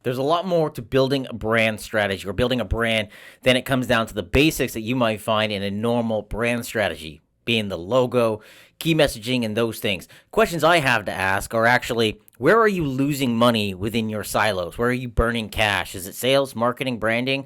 There's a lot more to building a brand strategy or building a brand than it comes down to the basics that you might find in a normal brand strategy, being the logo, key messaging, and those things. Questions I have to ask are actually, where are you losing money within your silos? Where are you burning cash? Is it sales, marketing, branding?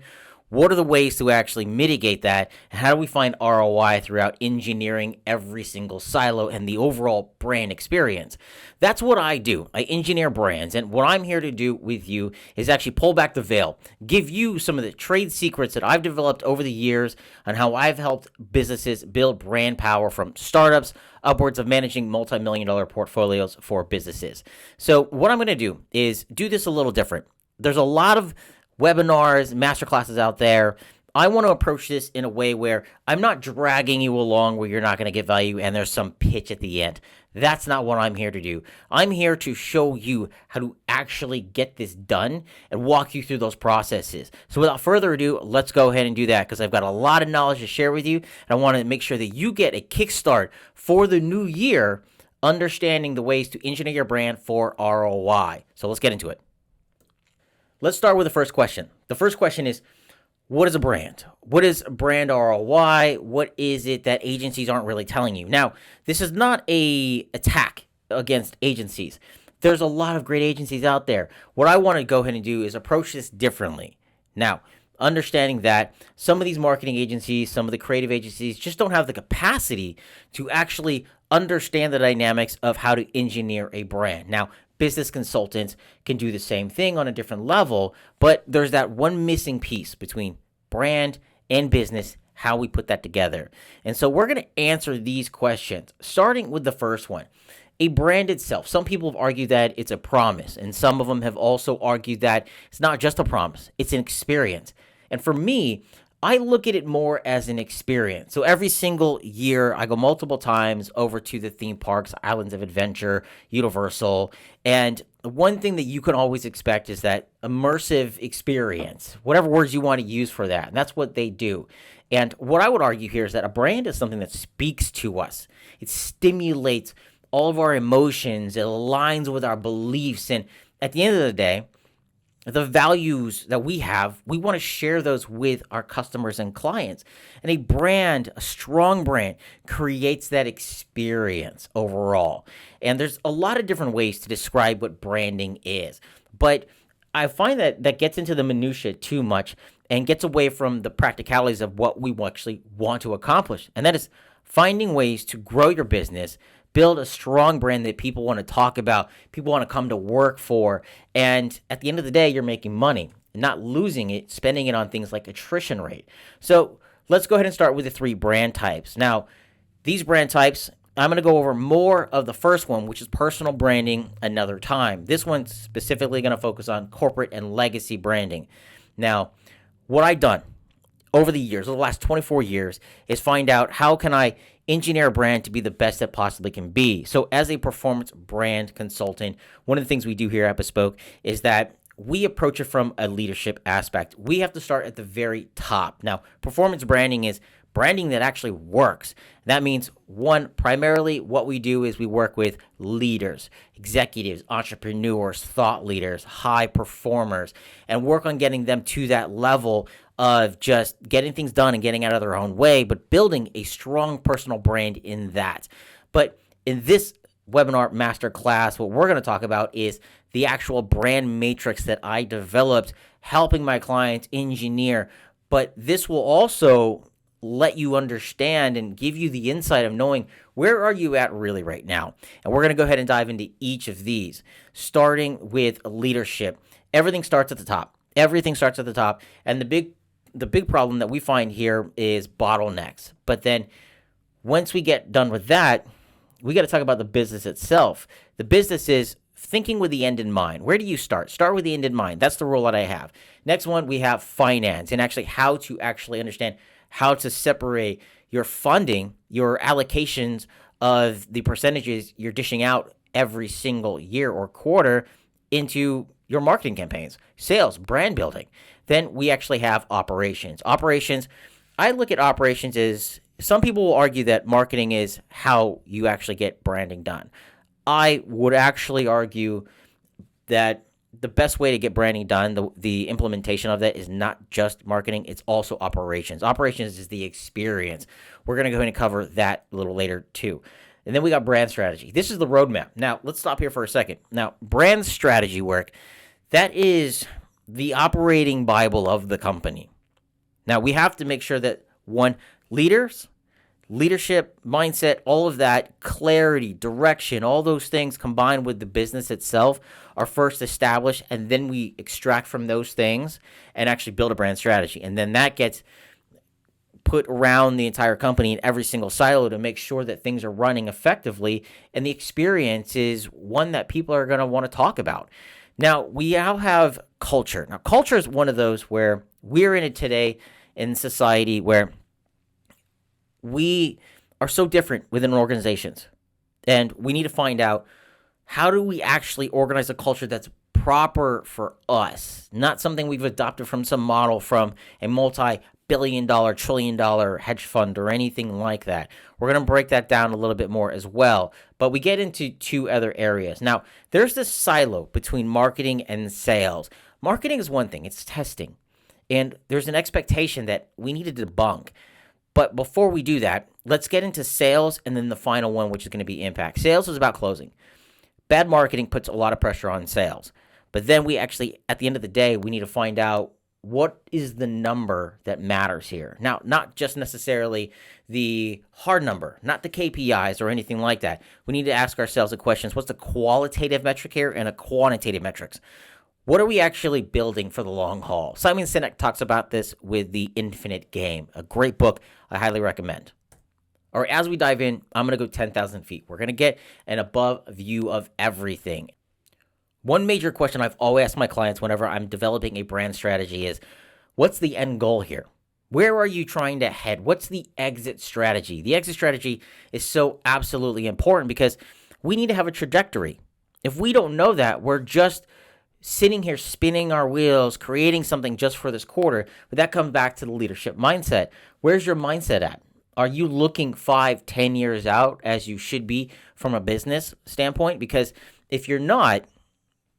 What are the ways to actually mitigate that? And how do we find ROI throughout engineering every single silo and the overall brand experience? That's what I do. I engineer brands. And what I'm here to do with you is actually pull back the veil, give you some of the trade secrets that I've developed over the years on how I've helped businesses build brand power from startups upwards of managing multi-million-dollar portfolios for businesses. So what I'm going to do is do this a little different. There's a lot of webinars, masterclasses out there. I want to approach this in a way where I'm not dragging you along where you're not going to get value and there's some pitch at the end. That's not what I'm here to do. I'm here to show you how to actually get this done and walk you through those processes. So without further ado, let's go ahead and do that because I've got a lot of knowledge to share with you. And I want to make sure that you get a kickstart for the new year, understanding the ways to engineer your brand for ROI. So let's get into it. Let's start with the first question. The first question is, what is a brand? What is brand ROI? What is it that agencies aren't really telling you? Now, this is not an attack against agencies. There's a lot of great agencies out there. What I want to go ahead and do is approach this differently. Now, understanding that some of these marketing agencies, some of the creative agencies just don't have the capacity to actually understand the dynamics of how to engineer a brand. Now, business consultants can do the same thing on a different level, but there's that one missing piece between brand and business, how we put that together. And so we're going to answer these questions, starting with the first one. A brand itself, some people have argued that it's a promise, and some of them have also argued that it's not just a promise, it's an experience. And for me, I look at it more as an experience. So every single year, I go multiple times over to the theme parks, Islands of Adventure, Universal. And one thing that you can always expect is that immersive experience, whatever words you want to use for that. And that's what they do. And what I would argue here is that a brand is something that speaks to us. It stimulates all of our emotions. It aligns with our beliefs. And at the end of the day, the values that we have, we want to share those with our customers and clients. And a brand, a strong brand, creates that experience overall. And there's a lot of different ways to describe what branding is. But I find that that gets into the minutia too much and gets away from the practicalities of what we actually want to accomplish. And that is finding ways to grow your business, build a strong brand that people want to talk about, people want to come to work for, and at the end of the day, you're making money, not losing it, spending it on things like attrition rate. So let's go ahead and start with the 3 brand types. Now, these brand types, I'm going to go over more of the first one, which is personal branding, another time. This one's specifically going to focus on corporate and legacy branding. Now, what I've done over the years, over the last 24 years, is find out how can I engineer a brand to be the best it possibly can be. So as a performance brand consultant, one of the things we do here at Bespoke is that we approach it from a leadership aspect. We have to start at the very top. Now, performance branding is branding that actually works. That means, one, primarily what we do is we work with leaders, executives, entrepreneurs, thought leaders, high performers, and work on getting them to that level of just getting things done and getting out of their own way, but building a strong personal brand in that. But in this webinar masterclass, what we're going to talk about is the actual brand matrix that I developed, helping my clients engineer. But this will also let you understand and give you the insight of knowing where are you at really right now. And we're going to go ahead and dive into each of these, starting with leadership. Everything starts at the top. Everything starts at the top. And the big problem that we find here is bottlenecks. But then once we get done with that, we got to talk about the business itself. The business is thinking with the end in mind. Where do you start? Start with the end in mind. That's the rule that I have. Next one, we have finance and actually how to actually understand how to separate your funding, your allocations of the percentages you're dishing out every single year or quarter into your marketing campaigns, sales, brand building. Then we actually have operations. Operations, I look at operations as some people will argue that marketing is how you actually get branding done. I would actually argue that the best way to get branding done, the implementation of that is not just marketing, it's also operations. Operations is the experience. We're going to go ahead and cover that a little later too. And then we got brand strategy. This is the roadmap. Now, let's stop here for a second. Now, brand strategy work, that is the operating Bible of the company. Now, we have to make sure that leadership, mindset, all of that, clarity, direction, all those things combined with the business itself are first established, and then we extract from those things and actually build a brand strategy. And then that gets put around the entire company in every single silo to make sure that things are running effectively and the experience is one that people are going to want to talk about. Now, we now have culture. Now, culture is one of those where we're in it today in society where we are so different within organizations, and we need to find out how do we actually organize a culture that's proper for us, not something we've adopted from some model from a multi-billion-dollar, trillion-dollar hedge fund or anything like that. We're going to break that down a little bit more as well, but we get into two other areas. Now, there's this silo between marketing and sales. Marketing is one thing, it's testing, and there's an expectation that we need to debunk. But before we do that, let's get into sales and then the final one, which is going to be impact. Sales is about closing. Bad marketing puts a lot of pressure on sales. But then we actually, at the end of the day, we need to find out what is the number that matters here. Now, not just necessarily the hard number, not the KPIs or anything like that. We need to ask ourselves the questions, what's the qualitative metric here and a quantitative metrics? What are we actually building for the long haul? Simon Sinek talks about this with The Infinite Game, a great book I highly recommend. All right, as we dive in, I'm going to go 10,000 feet. We're going to get an above view of everything. One major question I've always asked my clients whenever I'm developing a brand strategy is, what's the end goal here? Where are you trying to head? What's the exit strategy? The exit strategy is so absolutely important because we need to have a trajectory. If we don't know that, we're just sitting here spinning our wheels, creating something just for this quarter. But that comes back to the leadership mindset. Where's your mindset at? Are you looking 5-10 years out as you should be from a business standpoint? Because if you're not,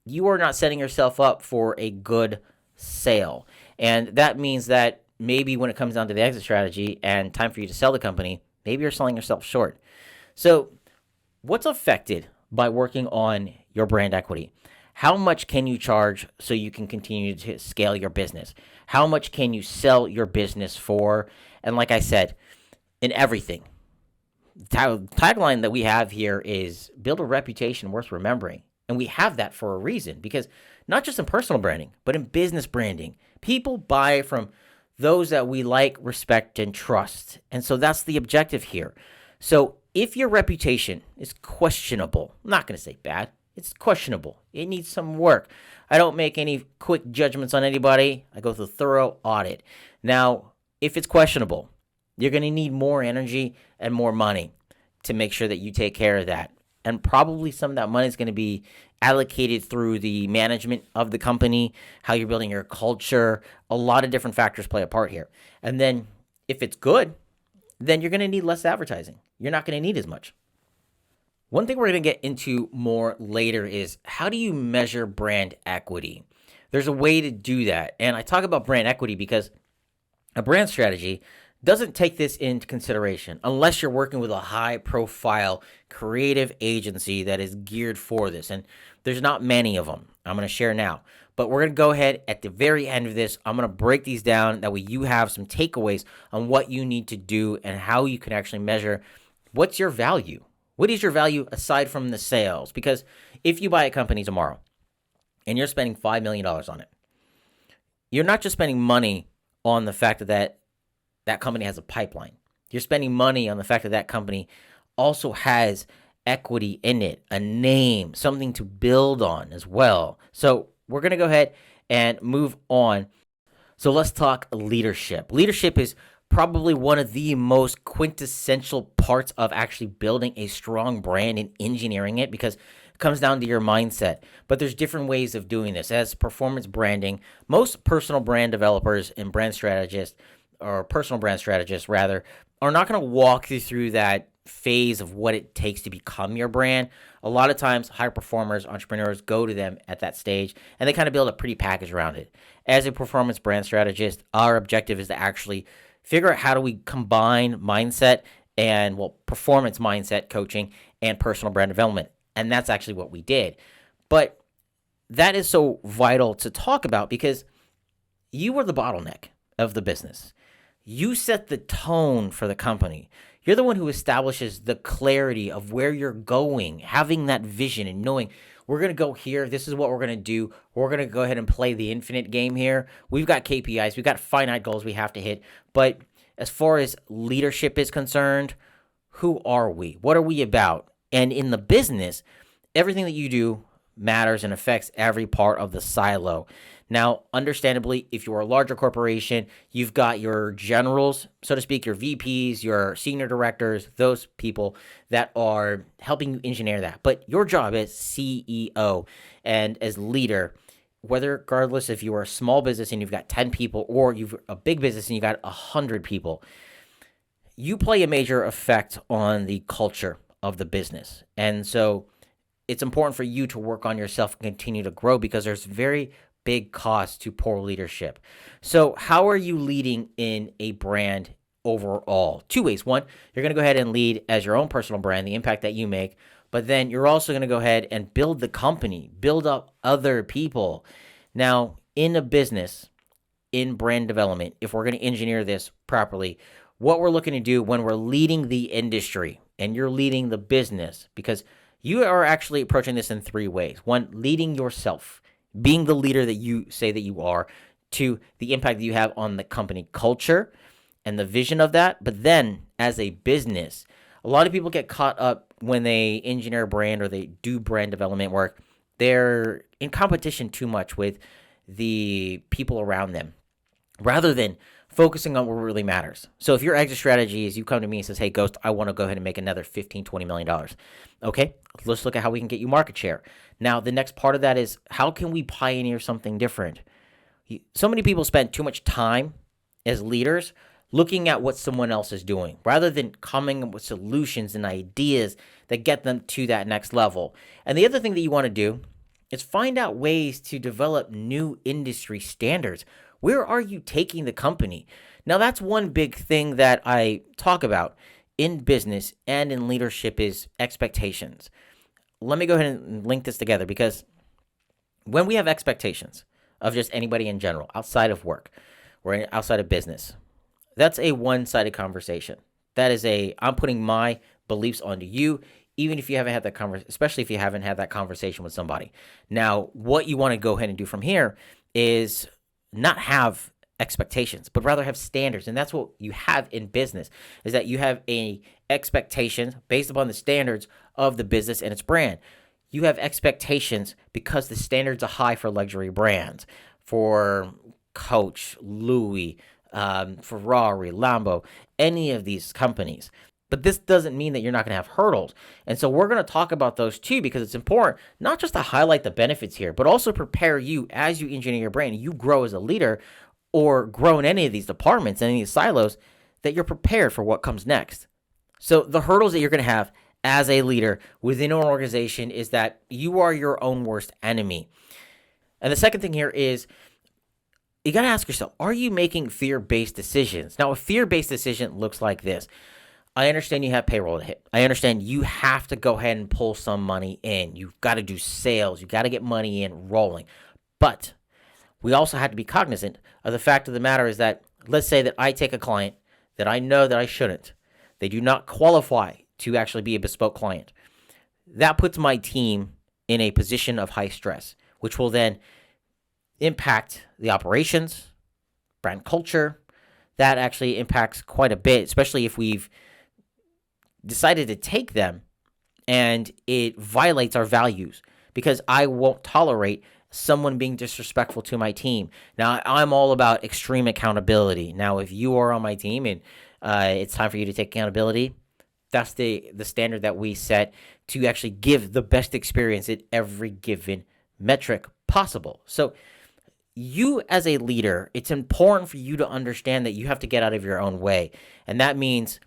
you are not setting yourself up for a good sale. And that means that maybe when it comes down to the exit strategy and time for you to sell the company, maybe you're selling yourself short. So what's affected by working on your brand equity? How much can you charge so you can continue to scale your business? How much can you sell your business for? And like I said, in everything, the tagline that we have here is build a reputation worth remembering. And we have that for a reason, because not just in personal branding, but in business branding, people buy from those that we like, respect, and trust. And so that's the objective here. So if your reputation is questionable, I'm not going to say bad, it's questionable. It needs some work. I don't make any quick judgments on anybody. I go through a thorough audit. Now, if it's questionable, you're going to need more energy and more money to make sure that you take care of that. And probably some of that money is going to be allocated through the management of the company, how you're building your culture. A lot of different factors play a part here. And then if it's good, then you're going to need less advertising. You're not going to need as much. One thing we're going to get into more later is how do you measure brand equity? There's a way to do that. And I talk about brand equity because a brand strategy doesn't take this into consideration unless you're working with a high-profile creative agency that is geared for this. And there's not many of them. I'm going to share now. But we're going to go ahead at the very end of this. I'm going to break these down. That way you have some takeaways on what you need to do and how you can actually measure what's your value. What is your value aside from the sales? Because if you buy a company tomorrow and you're spending $5 million on it, you're not just spending money on the fact that that company has a pipeline. You're spending money on the fact that that company also has equity in it, a name, something to build on as well. So we're going to go ahead and move on. So let's talk leadership. Leadership is probably one of the most quintessential parts of actually building a strong brand and engineering it, because it comes down to your mindset. But there's different ways of doing this. As performance branding, most personal brand developers and brand strategists, or personal brand strategists rather, are not going to walk you through that phase of what it takes to become your brand, a lot of times high performers, entrepreneurs go to them at that stage and they kind of build a pretty package around it. As a performance brand strategist, our objective is to actually figure out how do we combine mindset and performance mindset coaching and personal brand development. And that's actually what we did. But that is so vital to talk about because you were the bottleneck of the business. You set the tone for the company. You're the one who establishes the clarity of where you're going, having that vision and knowing we're going to go here. This is what we're going to do. We're going to go ahead and play the infinite game here. We've got KPIs. We've got finite goals we have to hit. But as far as leadership is concerned, who are we? What are we about? And in the business, everything that you do matters and affects every part of the silo. Now, understandably, if you're a larger corporation, you've got your generals, so to speak, your VPs, your senior directors, those people that are helping you engineer that. But your job as CEO and as leader, regardless if you are a small business and you've got 10 people or you've a big business and you've got 100 people, you play a major effect on the culture of the business. And so it's important for you to work on yourself and continue to grow because there's very big cost to poor leadership. So how are you leading in a brand overall? Two ways. One, you're going to go ahead and lead as your own personal brand, the impact that you make, but then you're also going to go ahead and build the company, build up other people. Now, in a business, in brand development, if we're going to engineer this properly, what we're looking to do when we're leading the industry and you're leading the business, because you are actually approaching this in three ways. One, leading yourself, being the leader that you say that you are, to the impact that you have on the company culture and the vision of that. But then as a business, a lot of people get caught up when they engineer a brand or they do brand development work. They're in competition too much with the people around them rather than focusing on what really matters. So if your exit strategy is you come to me and says, hey, Geauxst, I want to go ahead and make another $15, $20 million. Okay, let's look at how we can get you market share. Now, the next part of that is how can we pioneer something different? So many people spend too much time as leaders looking at what someone else is doing rather than coming up with solutions and ideas that get them to that next level. And the other thing that you want to do is find out ways to develop new industry standards. Where are you taking the company? Now, that's one big thing that I talk about in business and in leadership is expectations. Let me go ahead and link this together because when we have expectations of just anybody in general, outside of work or outside of business, that's a one-sided conversation. That is I'm putting my beliefs onto you, even if you haven't had that conversation, especially if you haven't had that conversation with somebody. Now, what you want to go ahead and do from here is not have expectations, but rather have standards. And that's what you have in business, is that you have a expectation based upon the standards of the business and its brand. You have expectations because the standards are high for luxury brands, for Coach, Louis, Ferrari, Lambo, any of these companies. But this doesn't mean that you're not going to have hurdles. And so we're going to talk about those too, because it's important not just to highlight the benefits here, but also prepare you as you engineer your brand, you grow as a leader or grow in any of these departments, any of these silos, that you're prepared for what comes next. So the hurdles that you're going to have as a leader within an organization is that you are your own worst enemy. And the second thing here is you got to ask yourself, are you making fear-based decisions? Now, a fear-based decision looks like this. I understand you have payroll to hit. I understand you have to go ahead and pull some money in. You've got to do sales. You've got to get money in rolling. But we also have to be cognizant of the fact of the matter is that, let's say that I take a client that I know that I shouldn't. They do not qualify to actually be a bespoke client. That puts my team in a position of high stress, which will then impact the operations, brand culture. That actually impacts quite a bit, especially if we've decided to take them and it violates our values, because I won't tolerate someone being disrespectful to my team. Now, I'm all about extreme accountability. Now, if you are on my team and it's time for you to take accountability, that's the standard that we set to actually give the best experience at every given metric possible. So you as a leader, it's important for you to understand that you have to get out of your own way. And that means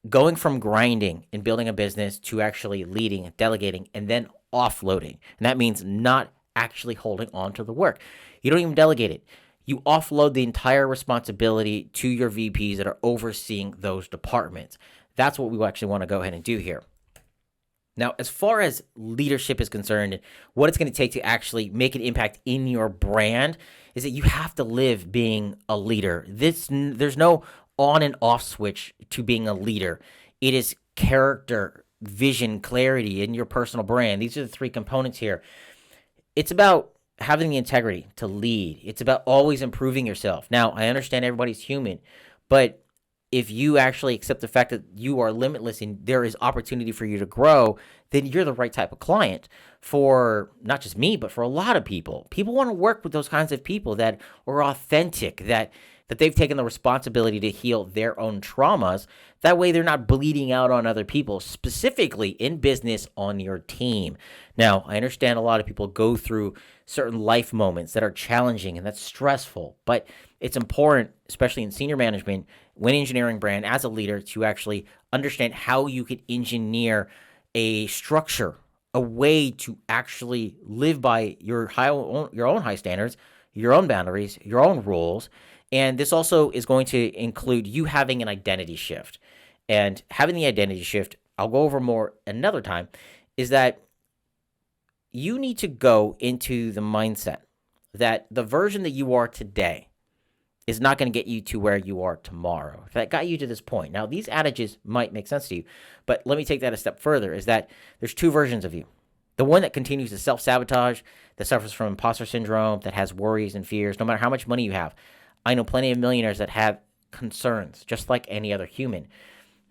going from grinding and building a business to actually leading, delegating, and then offloading. And that means not actually holding on to the work. You don't even delegate it. You offload the entire responsibility to your VPs that are overseeing those departments. That's what we actually want to go ahead and do here. Now, as far as leadership is concerned, what it's going to take to actually make an impact in your brand is that you have to live being a leader. There's no on and off switch to being a leader. It is character, vision, clarity in your personal brand. These are the three components here. It's about having the integrity to lead. It's about always improving yourself. Now, I understand everybody's human, but if you actually accept the fact that you are limitless and there is opportunity for you to grow, then you're the right type of client for not just me, but for a lot of people. People want to work with those kinds of people that are authentic, that they've taken the responsibility to heal their own traumas. That way they're not bleeding out on other people, specifically in business on your team. Now, I understand a lot of people go through certain life moments that are challenging and that's stressful, but it's important, especially in senior management, when engineering brand as a leader, to actually understand how you could engineer a structure, a way to actually live by your own high standards, your own boundaries, your own rules. And this also is going to include you having an identity shift. And having the identity shift, I'll go over more another time, is that you need to go into the mindset that the version that you are today is not going to get you to where you are tomorrow. That got you to this point. Now, these adages might make sense to you, but let me take that a step further, is that there's two versions of you. The one that continues to self-sabotage, that suffers from imposter syndrome, that has worries and fears, no matter how much money you have. I know plenty of millionaires that have concerns, just like any other human.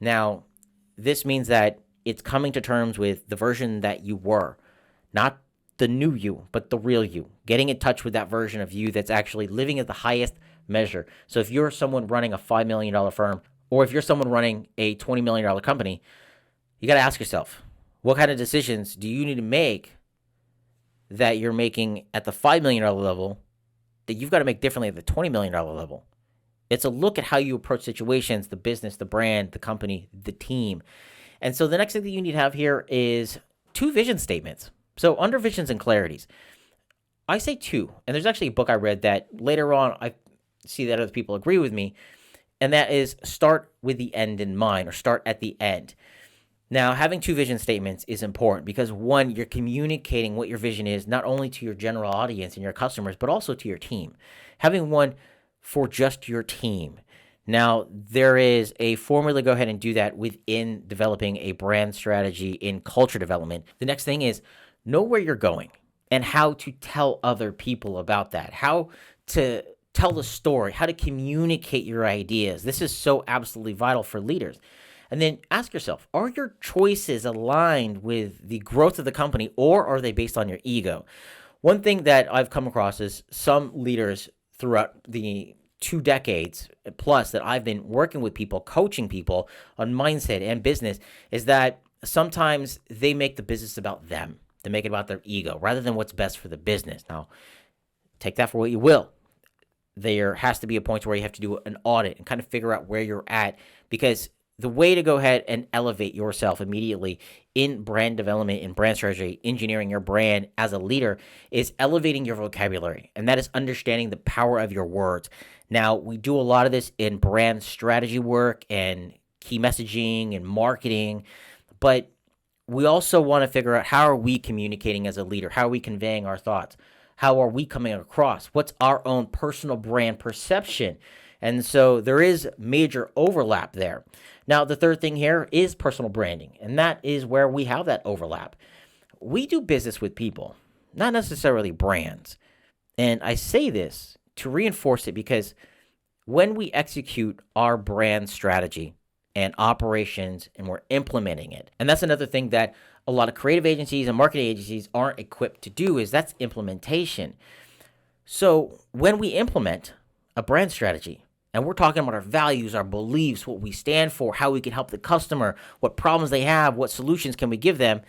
Now, this means that it's coming to terms with the version that you were, not the new you, but the real you. Getting in touch with that version of you that's actually living at the highest measure. So if you're someone running a $5 million firm, or if you're someone running a $20 million company, you got to ask yourself, what kind of decisions do you need to make that you're making at the $5 million level that you've got to make differently at the $20 million level? It's a look at how you approach situations, the business, the brand, the company, the team. And so the next thing that you need to have here is 2 vision statements. So under visions and clarities, I say 2. And there's actually a book I read that later on I see that other people agree with me, and that is start with the end in mind, or start at the end. Now, having 2 vision statements is important because, one, you're communicating what your vision is not only to your general audience and your customers, but also to your team. Having one for just your team. Now, there is a formula to go ahead and do that within developing a brand strategy in culture development. The next thing is know where you're going and how to tell other people about that, how to tell the story, how to communicate your ideas. This is so absolutely vital for leaders. And then ask yourself, are your choices aligned with the growth of the company, or are they based on your ego? One thing that I've come across is some leaders throughout the 2 decades plus that I've been working with people, coaching people on mindset and business, is that sometimes they make the business about them. They make it about their ego rather than what's best for the business. Now, take that for what you will. There has to be a point where you have to do an audit and kind of figure out where you're at, because the way to go ahead and elevate yourself immediately in brand development, in brand strategy, engineering your brand as a leader, is elevating your vocabulary. And that is understanding the power of your words. Now, we do a lot of this in brand strategy work and key messaging and marketing, but we also want to figure out, how are we communicating as a leader? How are we conveying our thoughts? How are we coming across? What's our own personal brand perception? And so there is major overlap there. Now, the third thing here is personal branding, and that is where we have that overlap. We do business with people, not necessarily brands. And I say this to reinforce it because when we execute our brand strategy and operations and we're implementing it, and that's another thing that a lot of creative agencies and marketing agencies aren't equipped to do, is that's implementation. So when we implement a brand strategy, and we're talking about our values, our beliefs, what we stand for, how we can help the customer, what problems they have, what solutions can we give them,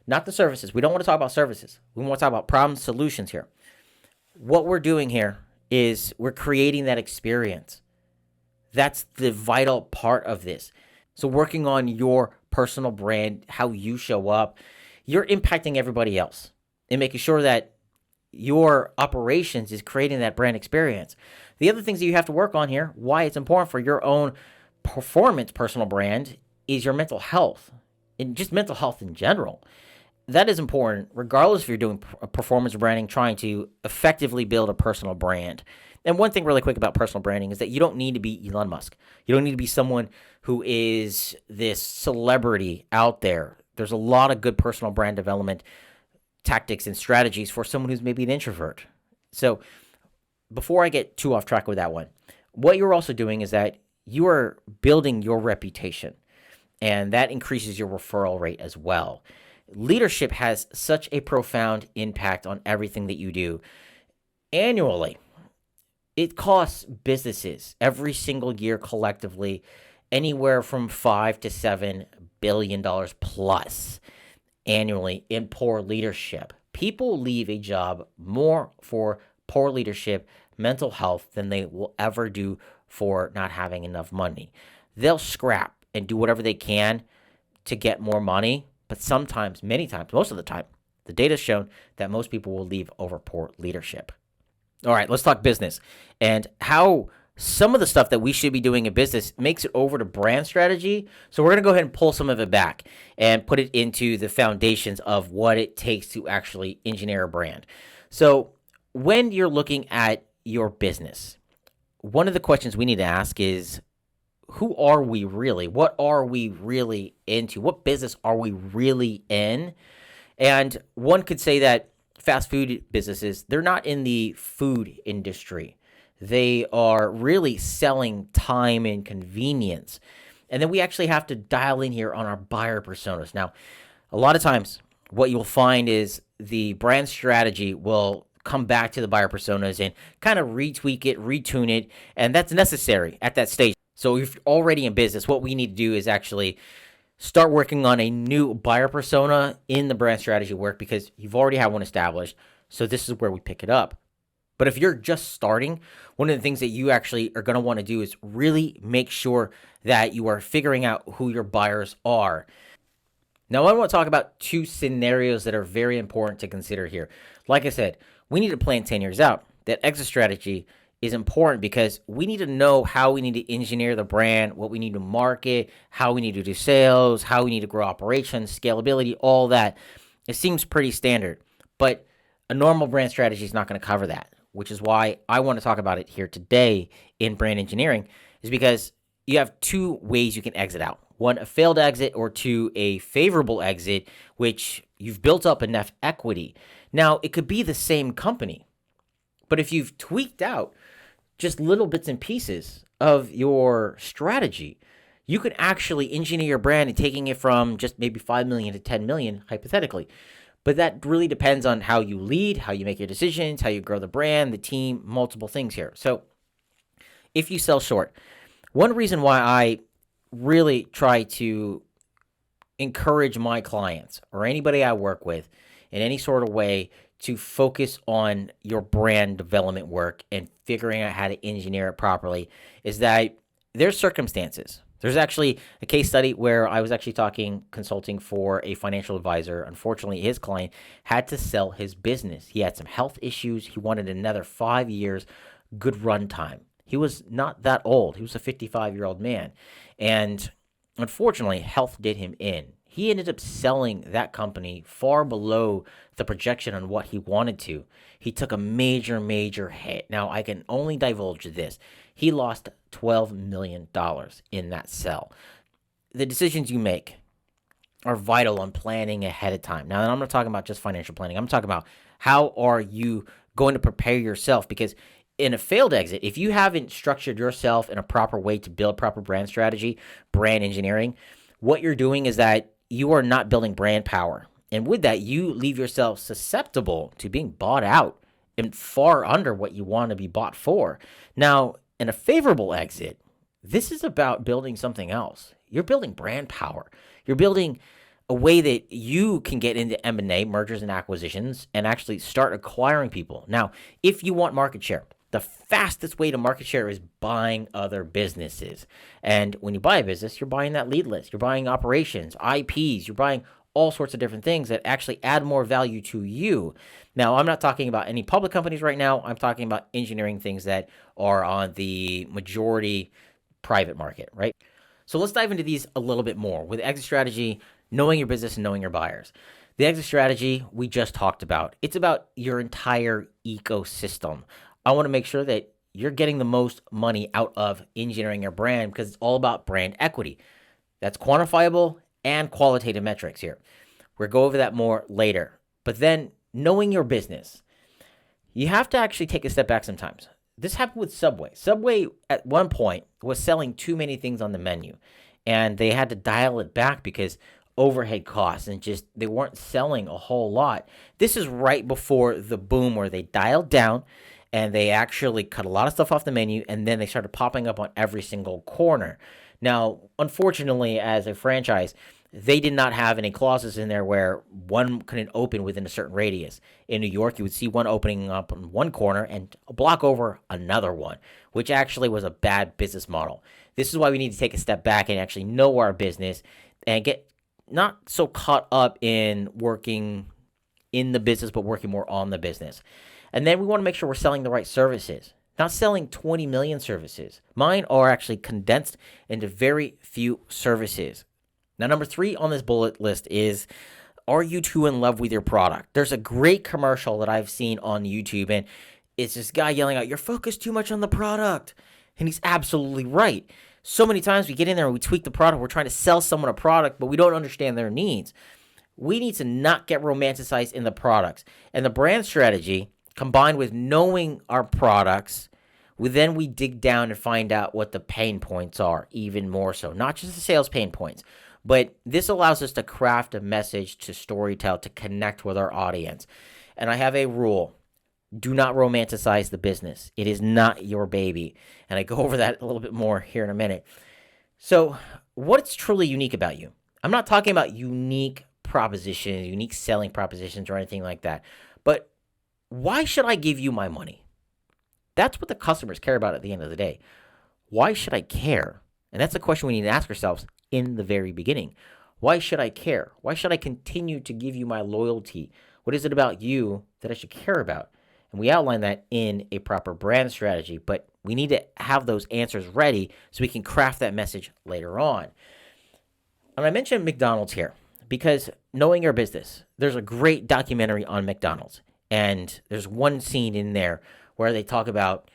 not the services. We don't want to talk about services. We want to talk about problem solutions here. What we're doing here is we're creating that experience. That's the vital part of this. So working on your personal brand, how you show up, you're impacting everybody else and making sure that your operations is creating that brand experience. The other things that you have to work on here, why it's important for your own performance personal brand, is your mental health and just mental health in general. That is important regardless if you're doing performance branding, trying to effectively build a personal brand. And one thing really quick about personal branding is that you don't need to be Elon Musk. You don't need to be someone who is this celebrity out there. There's a lot of good personal brand development tactics and strategies for someone who's maybe an introvert. So before I get too off track with that one, what you're also doing is that you are building your reputation, and that increases your referral rate as well. Leadership has such a profound impact on everything that you do. Annually, it costs businesses every single year collectively anywhere from $5 to $7 billion plus annually in poor leadership. People leave a job more for poor leadership, mental health, than they will ever do for not having enough money. They'll scrap and do whatever they can to get more money, but sometimes, many times, most of the time, the data's shown that most people will leave over poor leadership. All right, let's talk business and how some of the stuff that we should be doing in business makes it over to brand strategy. So we're going to go ahead and pull some of it back and put it into the foundations of what it takes to actually engineer a brand. So when you're looking at your business, one of the questions we need to ask is, who are we really? What are we really into? What business are we really in? And one could say that fast food businesses, they're not in the food industry. They are really selling time and convenience. And then we actually have to dial in here on our buyer personas. Now, a lot of times what you'll find is the brand strategy will come back to the buyer personas and kind of retweak it, retune it, and that's necessary at that stage. So if you're already in business, what we need to do is actually start working on a new buyer persona in the brand strategy work, because you've already had one established. So this is where we pick it up. But if you're just starting, one of the things that you actually are going to want to do is really make sure that you are figuring out who your buyers are. Now, I want to talk about two scenarios that are very important to consider here. Like I said, we need to plan 10 years out. That exit strategy is important because we need to know how we need to engineer the brand, what we need to market, how we need to do sales, how we need to grow operations, scalability, all that. It seems pretty standard, but a normal brand strategy is not going to cover that, which is why I want to talk about it here today in brand engineering, is because you have two ways you can exit out. One, a failed exit, or two, a favorable exit, which you've built up enough equity. Now, it could be the same company, but if you've tweaked out just little bits and pieces of your strategy, you could actually engineer your brand and taking it from just maybe 5 million to 10 million, hypothetically. But that really depends on how you lead, how you make your decisions, how you grow the brand, the team, multiple things here. So if you sell short, one reason why I really try to encourage my clients or anybody I work with in any sort of way to focus on your brand development work and figuring out how to engineer it properly is that there's circumstances. There's actually a case study where I was actually consulting for a financial advisor. Unfortunately, his client had to sell his business. He had some health issues. He wanted another 5 years, good run time. He was not that old. He was a 55-year-old man. And unfortunately, health did him in. He ended up selling that company far below the projection on what he wanted to. He took a major, major hit. Now, I can only divulge this. He lost $12 million in that sell. The decisions you make are vital on planning ahead of time. Now, I'm not talking about just financial planning. I'm talking about how are you going to prepare yourself, because in a failed exit, if you haven't structured yourself in a proper way to build proper brand strategy, brand engineering, what you're doing is that you are not building brand power. And with that, you leave yourself susceptible to being bought out and far under what you want to be bought for. Now, in a favorable exit, this is about building something else. You're building brand power. You're building a way that you can get into M&A, mergers and acquisitions, and actually start acquiring people. Now, if you want market share, The fastest way to market share is buying other businesses. And when you buy a business, you're buying that lead list, you're buying operations, IPs, you're buying all sorts of different things that actually add more value to you. Now, I'm not talking about any public companies right now. I'm talking about engineering things that are on the majority private market, right? So let's dive into these a little bit more with exit strategy, knowing your business and knowing your buyers. The exit strategy we just talked about. It's about your entire ecosystem. I want to make sure that you're getting the most money out of engineering your brand because it's all about brand equity. That's quantifiable and qualitative metrics here. We'll go over that more later. But then knowing your business, you have to actually take a step back sometimes. This happened with Subway. Subway at one point was selling too many things on the menu, and they had to dial it back because overhead costs and just they weren't selling a whole lot. This is right before the boom where they dialed down and they actually cut a lot of stuff off the menu, and then they started popping up on every single corner. Now, unfortunately, as a franchise, they did not have any clauses in there where one couldn't open within a certain radius. In New York, you would see one opening up on one corner and a block over another one, which actually was a bad business model. This is why we need to take a step back and actually know our business and get not so caught up in working in the business, but working more on the business. And then we want to make sure we're selling the right services, not selling 20 million services. Mine are actually condensed into very few services. Now, number 3 on this bullet list is, are you too in love with your product? There's a great commercial that I've seen on YouTube, and it's this guy yelling out, you're focused too much on the product. And he's absolutely right. So many times we get in there and we tweak the product. We're trying to sell someone a product, but we don't understand their needs. We need to not get romanticized in the products. And the brand strategy, combined with knowing our products, then we dig down and find out what the pain points are even more so. Not just the sales pain points, but this allows us to craft a message, to storytell, to connect with our audience. And I have a rule. Do not romanticize the business. It is not your baby. And I go over that a little bit more here in a minute. So what's truly unique about you? I'm not talking about unique propositions, unique selling propositions or anything like that. But why should I give you my money? That's what the customers care about at the end of the day. Why should I care? And that's a question we need to ask ourselves in the very beginning. Why should I care? Why should I continue to give you my loyalty? What is it about you that I should care about? And we outline that in a proper brand strategy, but we need to have those answers ready so we can craft that message later on. And I mentioned McDonald's here because knowing your business, there's a great documentary on McDonald's. And there's one scene in there where they talk about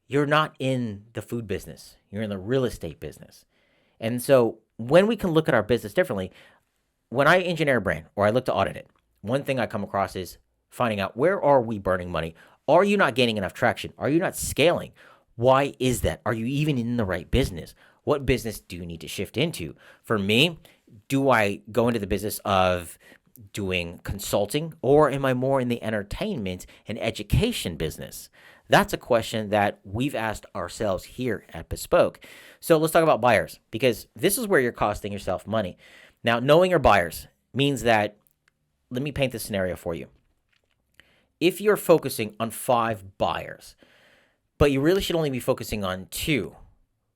you're not in the food business, you're in the real estate business. And so when we can look at our business differently, when I engineer a brand or I look to audit it, one thing I come across is finding out, where are we burning money? Are you not gaining enough traction? Are you not scaling? Why is that? Are you even in the right business? What business do you need to shift into? For me, do I go into the business of doing consulting, or am I more in the entertainment and education business? That's a question that we've asked ourselves here at Bespoke. So let's talk about buyers, because this is where you're costing yourself money. Now, knowing your buyers means that, let me paint this scenario for you. If you're focusing on 5 buyers, but you really should only be focusing on 2,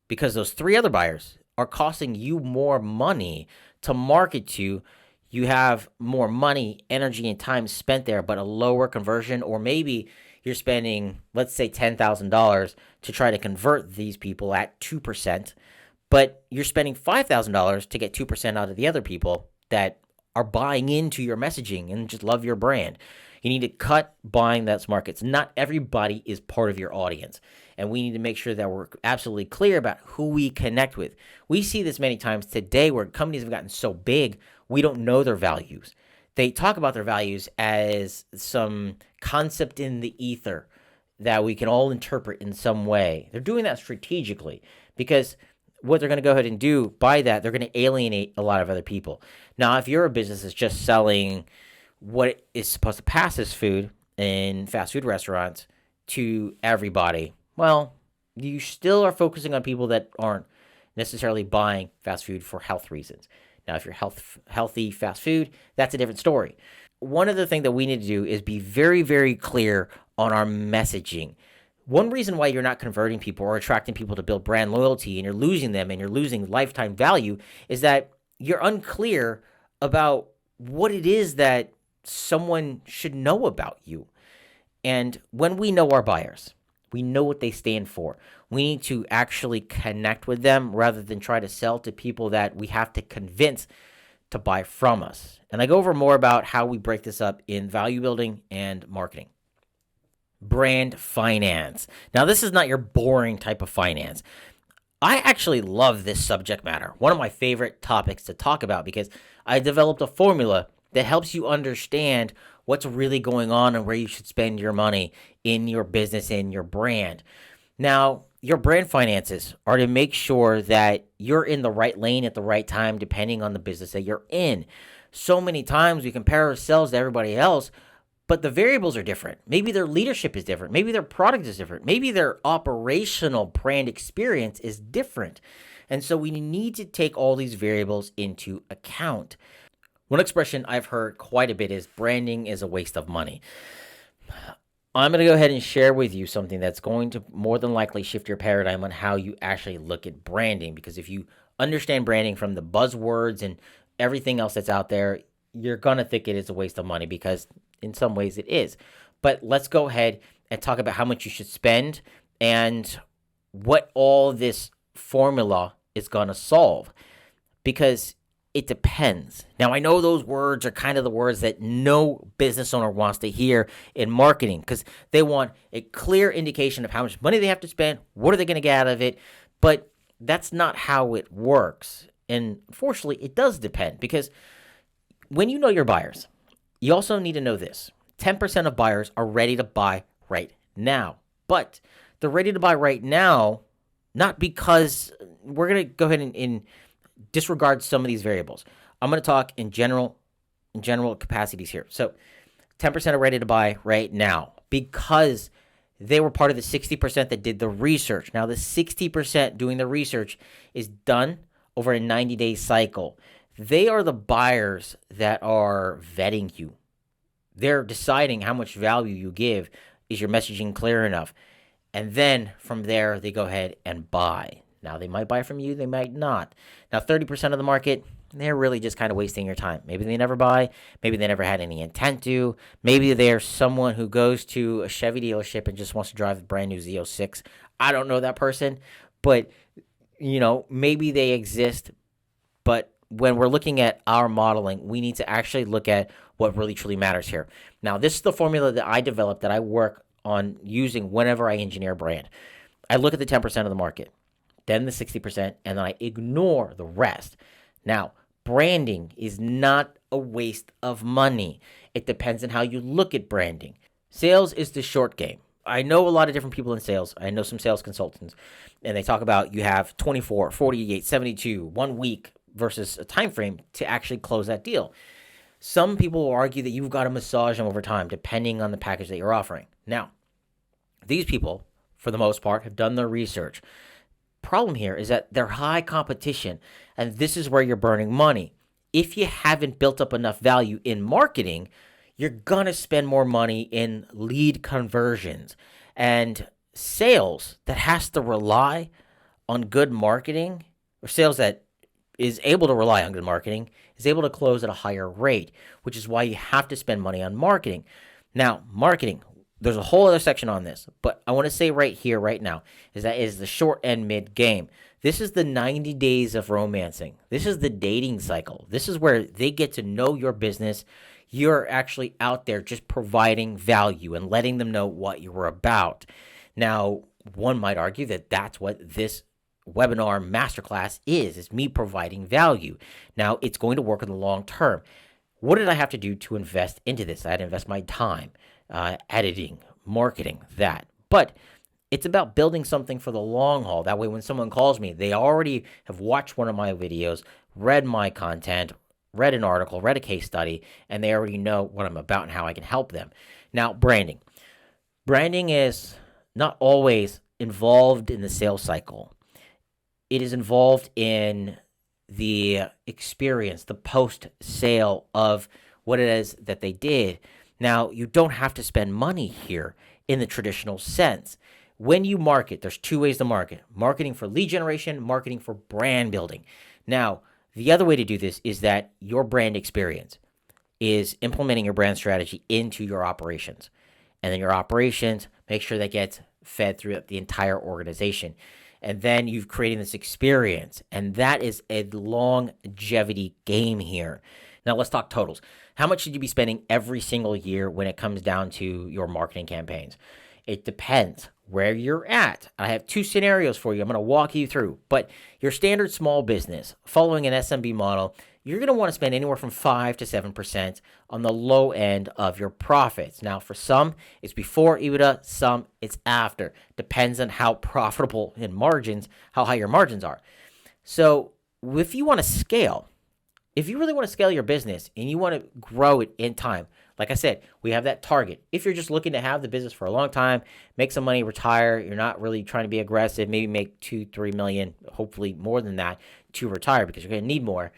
because those 3 other buyers are costing you more money to market to. You have more money, energy, and time spent there, but a lower conversion, or maybe you're spending, let's say, $10,000 to try to convert these people at 2%, but you're spending $5,000 to get 2% out of the other people that are buying into your messaging and just love your brand. You need to cut buying those markets. Not everybody is part of your audience, and we need to make sure that we're absolutely clear about who we connect with. We see this many times today where companies have gotten so big, we don't know their values. They talk about their values as some concept in the ether that we can all interpret in some way. They're doing that strategically because what they're going to go ahead and do by that, they're going to alienate a lot of other people. Now, if you're a business that's just selling what is supposed to pass as food in fast food restaurants to everybody, well, you still are focusing on people that aren't necessarily buying fast food for health reasons. Now, if you're healthy fast food, that's a different story. One of the things that we need to do is be very, very clear on our messaging. One reason why you're not converting people or attracting people to build brand loyalty and you're losing them and you're losing lifetime value is that you're unclear about what it is that someone should know about you. And when we know our buyers, we know what they stand for. We need to actually connect with them rather than try to sell to people that we have to convince to buy from us. And I go over more about how we break this up in value building and marketing. Brand finance. Now, this is not your boring type of finance. I actually love this subject matter. One of my favorite topics to talk about because I developed a formula that helps you understand what's really going on and where you should spend your money in your business and your brand. Now, your brand finances are to make sure that you're in the right lane at the right time, depending on the business that you're in. So many times we compare ourselves to everybody else, but the variables are different. Maybe their leadership is different. Maybe their product is different. Maybe their operational brand experience is different. And so we need to take all these variables into account. One expression I've heard quite a bit is branding is a waste of money. I'm going to go ahead and share with you something that's going to more than likely shift your paradigm on how you actually look at branding. Because if you understand branding from the buzzwords and everything else that's out there, you're going to think it is a waste of money because in some ways it is. But let's go ahead and talk about how much you should spend and what all this formula is going to solve. Because it depends. Now, I know those words are kind of the words that no business owner wants to hear in marketing because they want a clear indication of how much money they have to spend, what are they going to get out of it, but that's not how it works. And fortunately, it does depend because when you know your buyers, you also need to know this. 10% of buyers are ready to buy right now, but they're ready to buy right now not because we're going to go ahead and disregard some of these variables. I'm going to talk in general capacities here. So 10% are ready to buy right now because they were part of the 60% that did the research. Now, the 60% doing the research is done over a 90-day cycle. They are the buyers that are vetting you. They're deciding how much value you give. Is your messaging clear enough? And then from there, they go ahead and buy. Now, they might buy from you, they might not. Now, 30% of the market, they're really just kind of wasting your time. Maybe they never buy. Maybe they never had any intent to. Maybe they're someone who goes to a Chevy dealership and just wants to drive a brand new Z06. I don't know that person, but, maybe they exist. But when we're looking at our modeling, we need to actually look at what really truly matters here. Now, this is the formula that I developed that I work on using whenever I engineer a brand. I look at the 10% of the market, then the 60%, and then I ignore the rest. Now, branding is not a waste of money. It depends on how you look at branding. Sales is the short game. I know a lot of different people in sales. I know some sales consultants, and they talk about you have 24, 48, 72, 1 week versus a time frame to actually close that deal. Some people will argue that you've got to massage them over time, depending on the package that you're offering. Now, these people, for the most part, have done their research. Problem here is that they're high competition, and this is where you're burning money. If you haven't built up enough value in marketing, you're going to spend more money in lead conversions. And sales that has to rely on good marketing, or sales that is able to rely on good marketing, is able to close at a higher rate, which is why you have to spend money on marketing. Now, marketing, there's a whole other section on this, but I want to say right here, right now, is that it is the short and mid game. This is the 90 days of romancing. This is the dating cycle. This is where they get to know your business. You're actually out there just providing value and letting them know what you're about. Now, one might argue that that's what this webinar masterclass is me providing value. Now, it's going to work in the long term. What did I have to do to invest into this? I had to invest my time, editing, marketing, that. But it's about building something for the long haul. That way, when someone calls me, they already have watched one of my videos, read my content, read an article, read a case study, and they already know what I'm about and how I can help them. Now, branding. Branding is not always involved in the sales cycle. It is involved in the experience, the post-sale of what it is that they did. Now, you don't have to spend money here in the traditional sense. When you market, there's two ways to market: marketing for lead generation, marketing for brand building. Now, the other way to do this is that your brand experience is implementing your brand strategy into your operations. And then your operations, make sure that gets fed throughout the entire organization. And then you've created this experience. And that is a longevity game here. Now let's talk totals. How much should you be spending every single year when it comes down to your marketing campaigns? It depends where you're at. I have two scenarios for you. I'm going to walk you through. But your standard small business, following an SMB model, you're going to want to spend anywhere from 5 to 7% on the low end of your profits. Now, for some, it's before EBITDA, some it's after. Depends on how profitable in margins, how high your margins are. So if you want to scale, if you really want to scale your business and you want to grow it in time, like I said, we have that target. If you're just looking to have the business for a long time, make some money, retire, you're not really trying to be aggressive, maybe make 2-3 million, hopefully more than that, to retire because you're going to need more.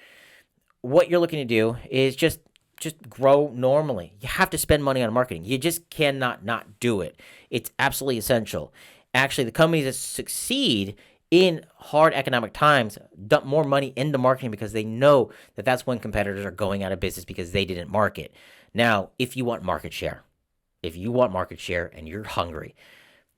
What you're looking to do is just grow normally. You have to spend money on marketing. You just cannot not do it. It's absolutely essential. Actually, the companies that succeed in hard economic times dump more money into marketing because they know that that's when competitors are going out of business because they didn't market. Now, if you want market share and you're hungry,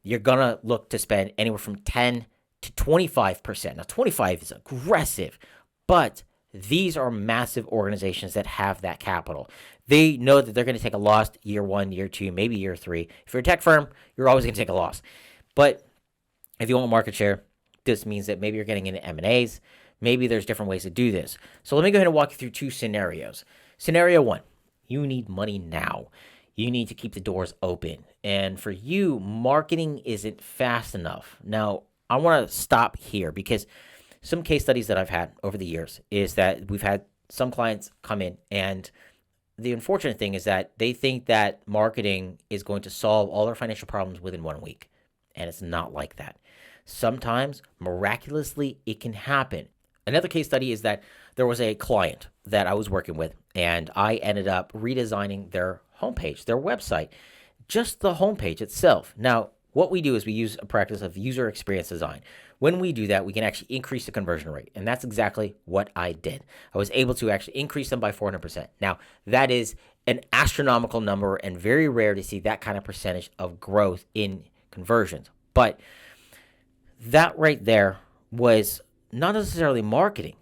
you're going to look to spend anywhere from 10 to 25%. Now, 25 is aggressive, but these are massive organizations that have that capital. They know that they're going to take a loss year 1, year 2, maybe year 3. If you're a tech firm, you're always going to take a loss. But if you want market share, this means that maybe you're getting into M&As. Maybe there's different ways to do this. So let me go ahead and walk you through two scenarios. Scenario 1, you need money now. You need to keep the doors open. And for you, marketing isn't fast enough. Now, I want to stop here because some case studies that I've had over the years is that we've had some clients come in, and the unfortunate thing is that they think that marketing is going to solve all their financial problems within 1 week. And it's not like that. Sometimes, miraculously, it can happen. Another case study is that there was a client that I was working with, and I ended up redesigning their homepage, their website, just the homepage itself. Now, what we do is we use a practice of user experience design. When we do that, we can actually increase the conversion rate, and that's exactly what I did. I was able to actually increase them by 400%. Now, that is an astronomical number and very rare to see that kind of percentage of growth in conversions. But that right there was not necessarily marketing.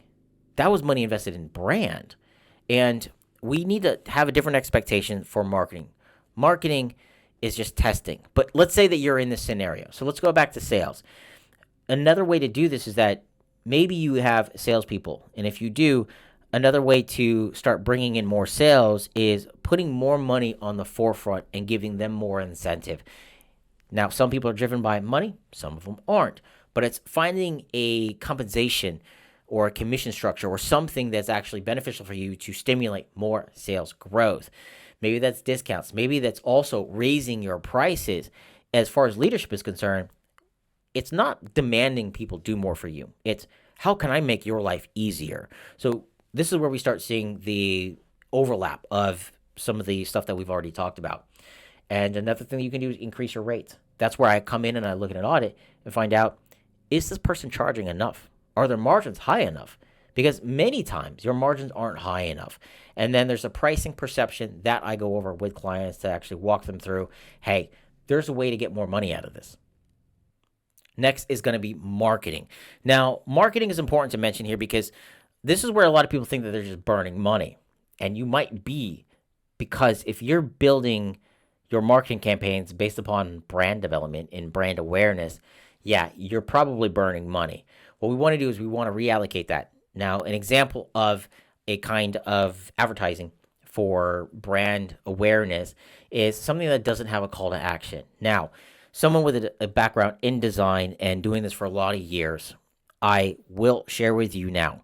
That was money invested in brand. And we need to have a different expectation for marketing. Marketing is just testing. But let's say that you're in this scenario. So let's go back to sales. Another way to do this is that maybe you have salespeople. And if you do, another way to start bringing in more sales is putting more money on the forefront and giving them more incentive. Now, some people are driven by money, some of them aren't. But it's finding a compensation or a commission structure or something that's actually beneficial for you to stimulate more sales growth. Maybe that's discounts. Maybe that's also raising your prices. As far as leadership is concerned, it's not demanding people do more for you. It's how can I make your life easier? So this is where we start seeing the overlap of some of the stuff that we've already talked about. And another thing you can do is increase your rates. That's where I come in and I look at an audit and find out, is this person charging enough? Are their margins high enough? Because many times your margins aren't high enough. And then there's a pricing perception that I go over with clients to actually walk them through. Hey, there's a way to get more money out of this. Next is going to be marketing. Now, marketing is important to mention here because this is where a lot of people think that they're just burning money. And you might be, because if you're building your marketing campaigns based upon brand development and brand awareness, yeah, you're probably burning money. What we want to do is we want to reallocate that. Now, an example of a kind of advertising for brand awareness is something that doesn't have a call to action. Now, someone with a background in design and doing this for a lot of years, I will share with you now,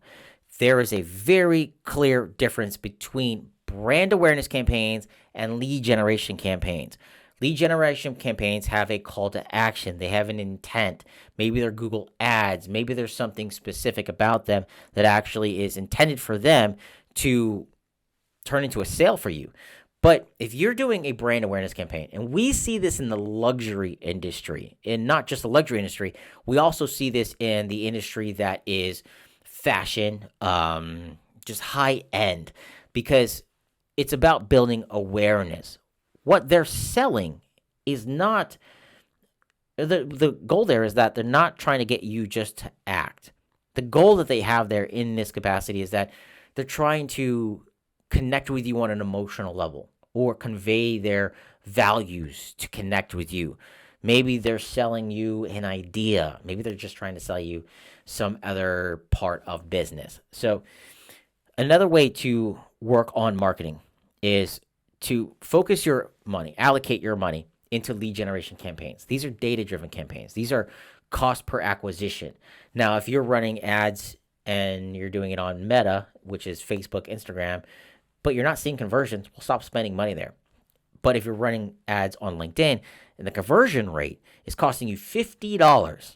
there is a very clear difference between brand awareness campaigns and lead generation campaigns. Lead generation campaigns have a call to action. They have an intent. Maybe they're Google ads. Maybe there's something specific about them that actually is intended for them to turn into a sale for you. But if you're doing a brand awareness campaign, and we see this in the luxury industry, and not just the luxury industry, we also see this in the industry that is fashion, just high end, because it's about building awareness. What they're selling is not, the goal there is that they're not trying to get you just to act. The goal that they have there in this capacity is that they're trying to connect with you on an emotional level or convey their values to connect with you. Maybe they're selling you an idea. Maybe they're just trying to sell you some other part of business. So another way to work on marketing is to focus your money, allocate your money into lead generation campaigns. These are data-driven campaigns. These are cost per acquisition. Now, if you're running ads and you're doing it on Meta, which is Facebook, Instagram, but you're not seeing conversions, well, stop spending money there. But if you're running ads on LinkedIn and the conversion rate is costing you $50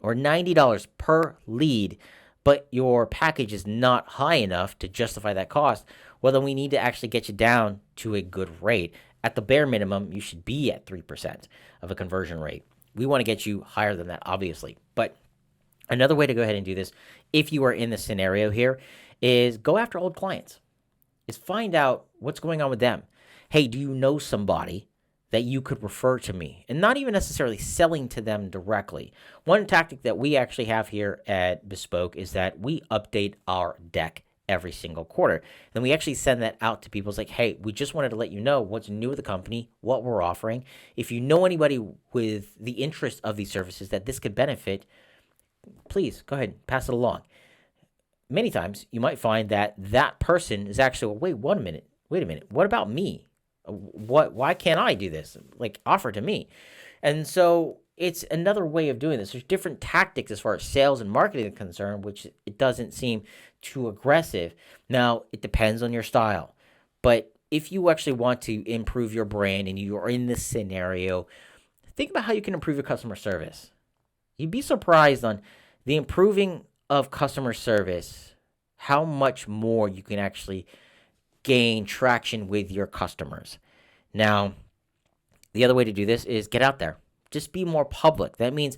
or $90 per lead, but your package is not high enough to justify that cost, well, then we need to actually get you down to a good rate. At the bare minimum, you should be at 3% of a conversion rate. We want to get you higher than that, obviously. But another way to go ahead and do this, if you are in the scenario here, is go after old clients. Is find out what's going on with them. Hey, do you know somebody that you could refer to me? And not even necessarily selling to them directly. One tactic that we actually have here at Bespoke is that we update our deck every single quarter. And we actually send that out to people. It's like, hey, we just wanted to let you know what's new with the company, what we're offering. If you know anybody with the interest of these services that this could benefit, please go ahead and pass it along. Many times you might find that that person is actually, wait a minute, what about me? Why can't I do this? Like, offer to me. And so it's another way of doing this. There's different tactics as far as sales and marketing is concerned, which it doesn't seem too aggressive. Now, it depends on your style. But if you actually want to improve your brand and you are in this scenario, think about how you can improve your customer service. You'd be surprised on the improving of customer service, how much more you can actually gain traction with your customers. Now, the other way to do this is get out there. Just be more public. That means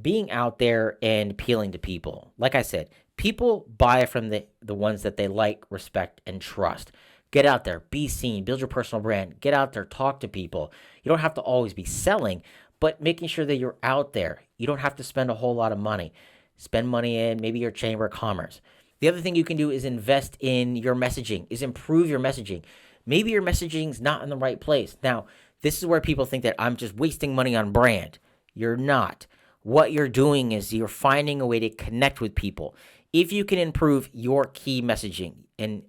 being out there and appealing to people. Like I said, people buy from the ones that they like, respect, and trust. Get out there, be seen, build your personal brand. Get out there, talk to people. You don't have to always be selling, but making sure that you're out there. You don't have to spend a whole lot of money. Spend money in maybe your chamber of commerce. The other thing you can do is invest in your messaging, is improve your messaging. Maybe your messaging's not in the right place. Now, this is where people think that I'm just wasting money on brand. You're not. What you're doing is you're finding a way to connect with people. If you can improve your key messaging and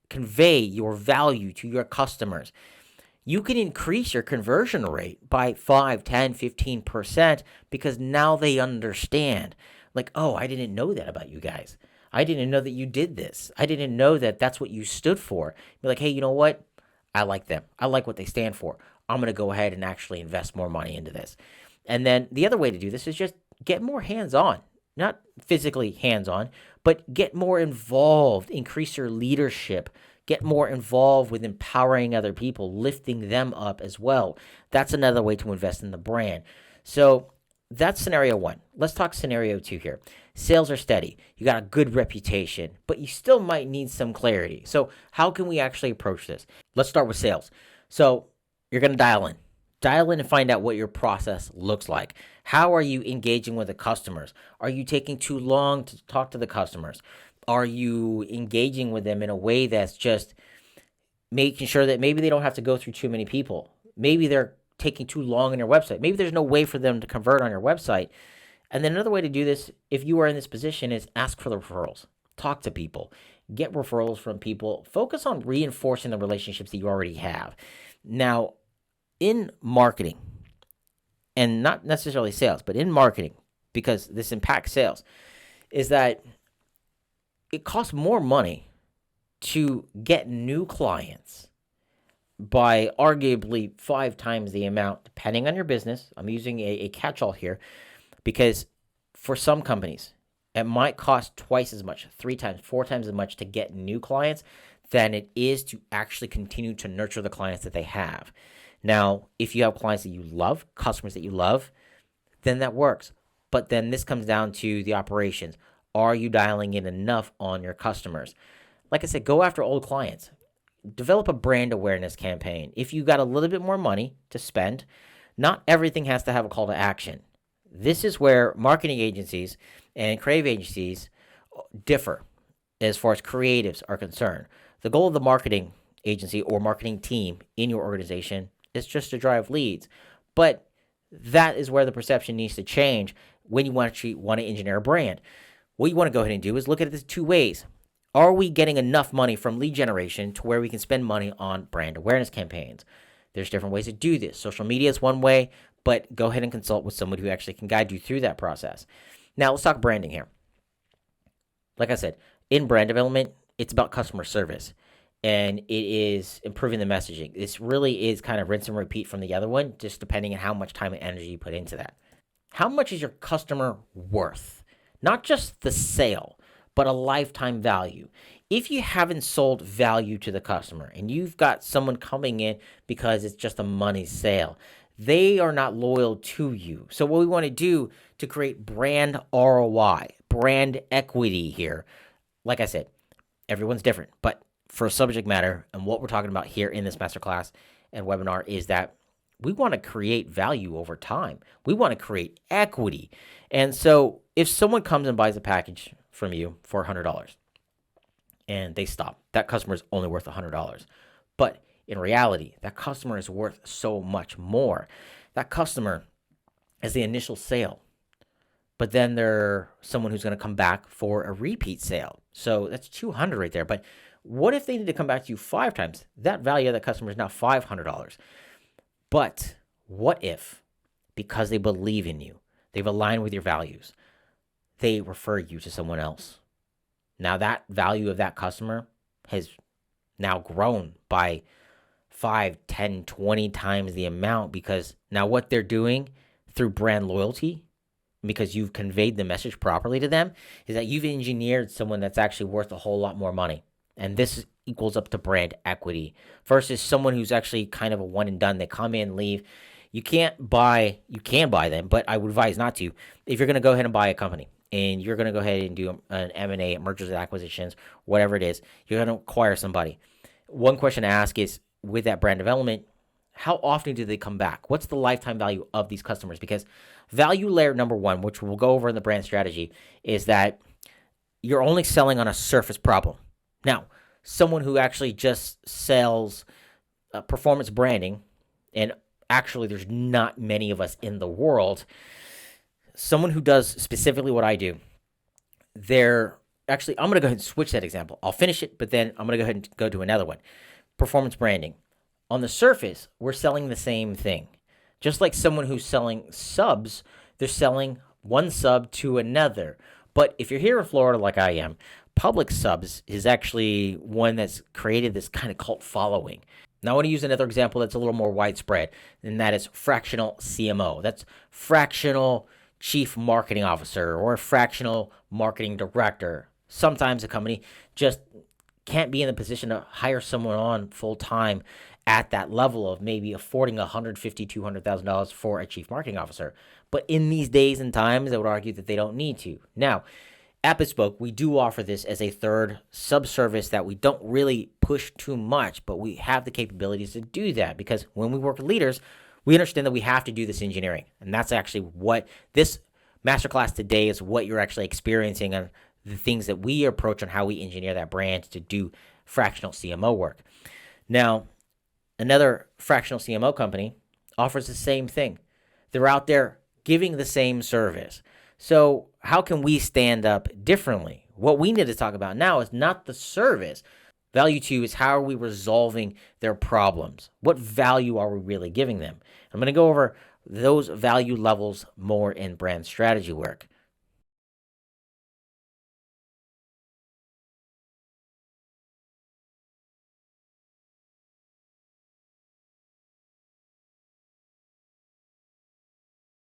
convey your value to your customers, you can increase your conversion rate by 5, 10, 15% because now they understand. Like, oh, I didn't know that about you guys. I didn't know that you did this. I didn't know that that's what you stood for. Be like, hey, you know what? I like them. I like what they stand for. I'm going to go ahead and actually invest more money into this. And then the other way to do this is just get more hands-on. Not physically hands-on, but get more involved. Increase your leadership. Get more involved with empowering other people, lifting them up as well. That's another way to invest in the brand. So that's scenario one. Let's talk scenario two here. Sales are steady. You got a good reputation, but you still might need some clarity. So how can we actually approach this? Let's start with sales. So you're going to dial in. Dial in and find out what your process looks like. How are you engaging with the customers? Are you taking too long to talk to the customers? Are you engaging with them in a way that's just making sure that maybe they don't have to go through too many people? Maybe they're taking too long on your website. Maybe there's no way for them to convert on your website. And then another way to do this, if you are in this position, is ask for the referrals. Talk to people. Get referrals from people. Focus on reinforcing the relationships that you already have. Now, in marketing, and not necessarily sales, but in marketing, because this impacts sales, is that it costs more money to get new clients by arguably 5 times the amount, depending on your business. I'm using a catch-all here because for some companies, it might cost twice as much, 3 times, 4 times as much to get new clients than it is to actually continue to nurture the clients that they have. Now, if you have clients that you love, customers that you love, then that works. But then this comes down to the operations. Are you dialing in enough on your customers? Like I said, go after old clients. Develop a brand awareness campaign. If you got a little bit more money to spend, not everything has to have a call to action. This is where marketing agencies and creative agencies differ as far as creatives are concerned. The goal of the marketing agency or marketing team in your organization is just to drive leads. But that is where the perception needs to change when you actually want to engineer a brand. What you want to go ahead and do is look at this two ways. Are we getting enough money from lead generation to where we can spend money on brand awareness campaigns? There's different ways to do this. Social media is one way, but go ahead and consult with someone who actually can guide you through that process. Now, let's talk branding here. Like I said, in brand development, it's about customer service, and it is improving the messaging. This really is kind of rinse and repeat from the other one, just depending on how much time and energy you put into that. How much is your customer worth? Not just the sale, but a lifetime value. If you haven't sold value to the customer and you've got someone coming in because it's just a money sale, they are not loyal to you. So what we want to do to create brand ROI, brand equity here, like I said, everyone's different, but for subject matter and what we're talking about here in this masterclass and webinar is that we want to create value over time. We want to create equity. And so if someone comes and buys a package from you for $100 and they stop, that customer is only worth $100. But in reality, that customer is worth so much more. That customer is the initial sale, but then they're someone who's going to come back for a repeat sale. So that's 200 right there. But what if they need to come back to you 5 times? That value of that customer is now $500. But what if, because they believe in you, they've aligned with your values, they refer you to someone else? Now that value of that customer has now grown by 5, 10, 20 times the amount, because now what they're doing through brand loyalty, because you've conveyed the message properly to them, is that you've engineered someone that's actually worth a whole lot more money. And this equals up to brand equity versus someone who's actually kind of a one and done. They come in, leave. You can buy them, but I would advise not to. If you're going to go ahead and buy a company and you're going to go ahead and do an M&A, mergers and acquisitions, whatever it is, you're going to acquire somebody. One question to ask is, with that brand development, how often do they come back? What's the lifetime value of these customers? Because value layer number one, which we'll go over in the brand strategy, is that you're only selling on a surface problem. Now, someone who actually just sells performance branding, and actually there's not many of us in the world, someone who does specifically what I do, they're actually, I'm going to go ahead and switch that example. I'll finish it, but then I'm going to go ahead and go to another one. Performance branding. On the surface, we're selling the same thing. Just like someone who's selling subs, they're selling one sub to another. But if you're here in Florida like I am, Public Subs is actually one that's created this kind of cult following. Now I want to use another example that's a little more widespread, and that is fractional CMO. That's fractional chief marketing officer or fractional marketing director. Sometimes a company just can't be in the position to hire someone on full time at that level of maybe affording $150,000, $200,000 for a chief marketing officer. But in these days and times, I would argue that they don't need to. Now, at Bespoke, we do offer this as a third sub-service that we don't really push too much, but we have the capabilities to do that because when we work with leaders, we understand that we have to do this engineering. And that's actually what this masterclass today is, what you're actually experiencing and the things that we approach on how we engineer that brand to do fractional CMO work. Now, another fractional CMO company offers the same thing. They're out there giving the same service. So how can we stand up differently? What we need to talk about now is not the service. Value 2 is how are we resolving their problems? What value are we really giving them? I'm going to go over those value levels more in brand strategy work.